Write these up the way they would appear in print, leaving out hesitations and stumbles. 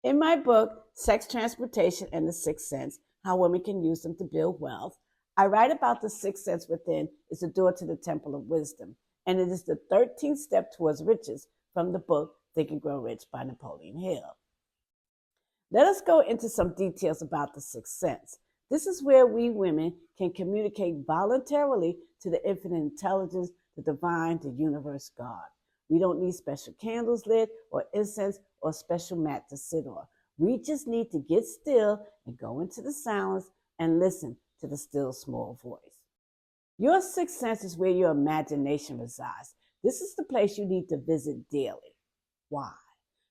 In my book, Sex, Transportation, and the Sixth Sense, How Women Can Use Them to Build Wealth, I write about the sixth sense within is the door to the temple of wisdom, and it is the 13th step towards riches from the book Think and Grow Rich by Napoleon Hill. Let us go into some details about the sixth sense. This is where we women can communicate voluntarily to the infinite intelligence, the divine, the universe, God. We don't need special candles lit or incense or special mat to sit on. We just need to get still and go into the silence and listen to the still small voice. Your sixth sense is where your imagination resides. This is the place you need to visit daily. Why?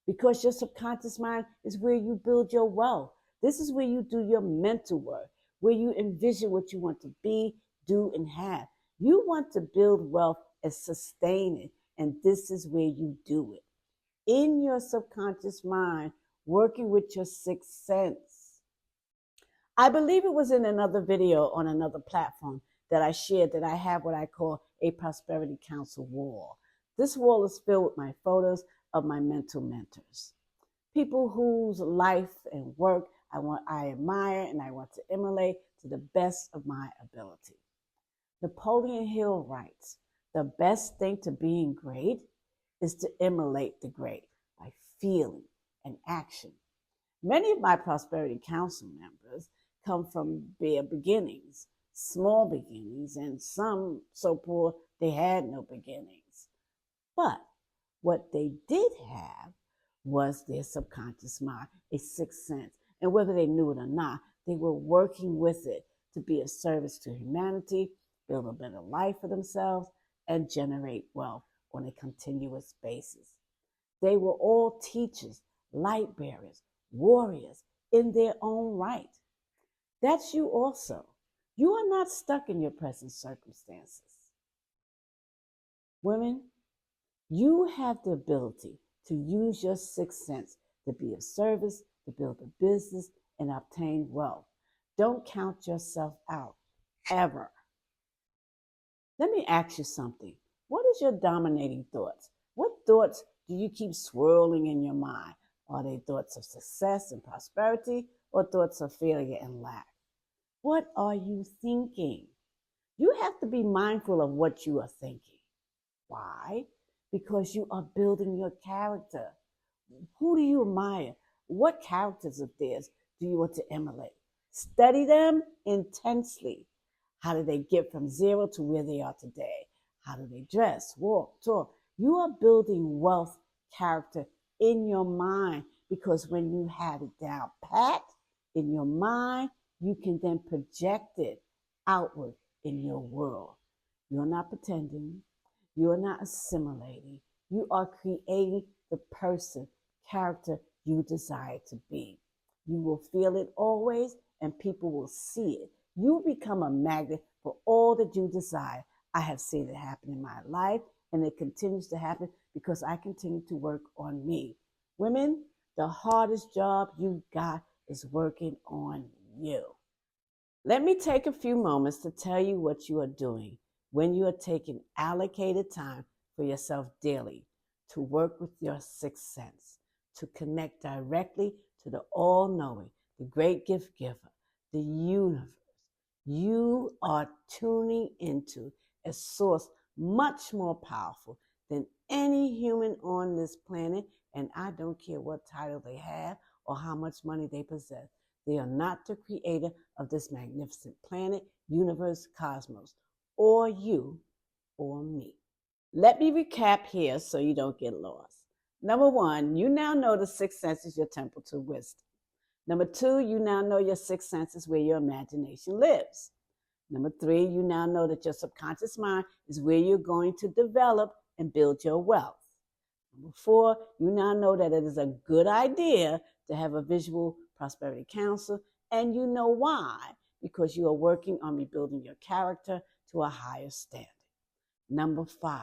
Because your subconscious mind is where you build your wealth. This is where you do your mental work, where you envision what you want to be, do, and have. You want to build wealth and sustain it, and this is where you do it. In your subconscious mind, working with your sixth sense. I believe it was in another video on another platform that I shared that I have what I call a prosperity council wall. This wall is filled with my photos of my mental mentors, people whose life and work I admire and I want to emulate to the best of my ability. Napoleon Hill writes, the best thing to being great is to emulate the great by feeling and action. Many of my prosperity council members come from bare beginnings, small beginnings, and some so poor they had no beginnings. But what they did have was their subconscious mind, a sixth sense. And whether they knew it or not, they were working with it to be of service to humanity, build a better life for themselves, and generate wealth on a continuous basis. They were all teachers, light bearers, warriors in their own right. That's you also. You are not stuck in your present circumstances. Women, you have the ability to use your sixth sense to be of service, to build a business, and obtain wealth. Don't count yourself out, ever. Let me ask you something. What is your dominating thoughts? What thoughts do you keep swirling in your mind? Are they thoughts of success and prosperity or thoughts of failure and lack? What are you thinking? You have to be mindful of what you are thinking. Why? Because you are building your character. Who do you admire? What characters of theirs do you want to emulate? Study them intensely. How did they get from zero to where they are today? How do they dress, walk, talk? You are building wealth character in your mind because when you have it down pat in your mind, you can then project it outward in your world. You're not pretending. You're not assimilating. You are creating the person, character you desire to be. You will feel it always, and people will see it. You become a magnet for all that you desire. I have seen it happen in my life, and it continues to happen because I continue to work on me. Women, the hardest job you got is working on you. Let me take a few moments to tell you what you are doing when you are taking allocated time for yourself daily to work with your sixth sense, to connect directly to the all-knowing, the great gift giver, the universe. You are tuning into a source much more powerful than any human on this planet, and I don't care what title they have or how much money they possess. They are not the creator of this magnificent planet, universe, cosmos, or you or me. Let me recap here so you don't get lost. Number one, you now know the sixth sense is your temple to wisdom. Number two, you now know your sixth sense is where your imagination lives. Number three, you now know that your subconscious mind is where you're going to develop and build your wealth. Number four, you now know that it is a good idea to have a visual prosperity council, and you know why, because you are working on rebuilding your character to a higher standard. Number five,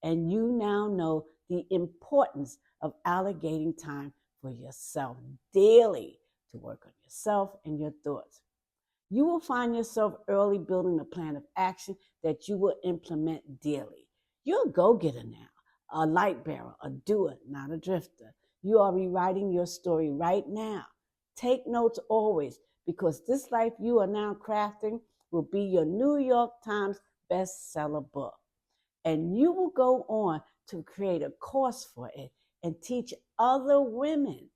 and you now know the importance of allocating time for yourself daily to work on yourself and your thoughts. You will find yourself early building a plan of action that you will implement daily. You're a go-getter now, a light bearer, a doer, not a drifter. You are rewriting your story right now. Take notes always, because this life you are now crafting will be your New York Times bestseller book. And you will go on to create a course for it and teach other women.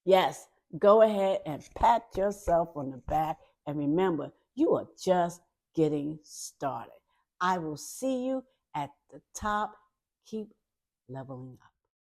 Yes, go ahead and pat yourself on the back. And remember, you are just getting started. I will see you at the top. Keep leveling up.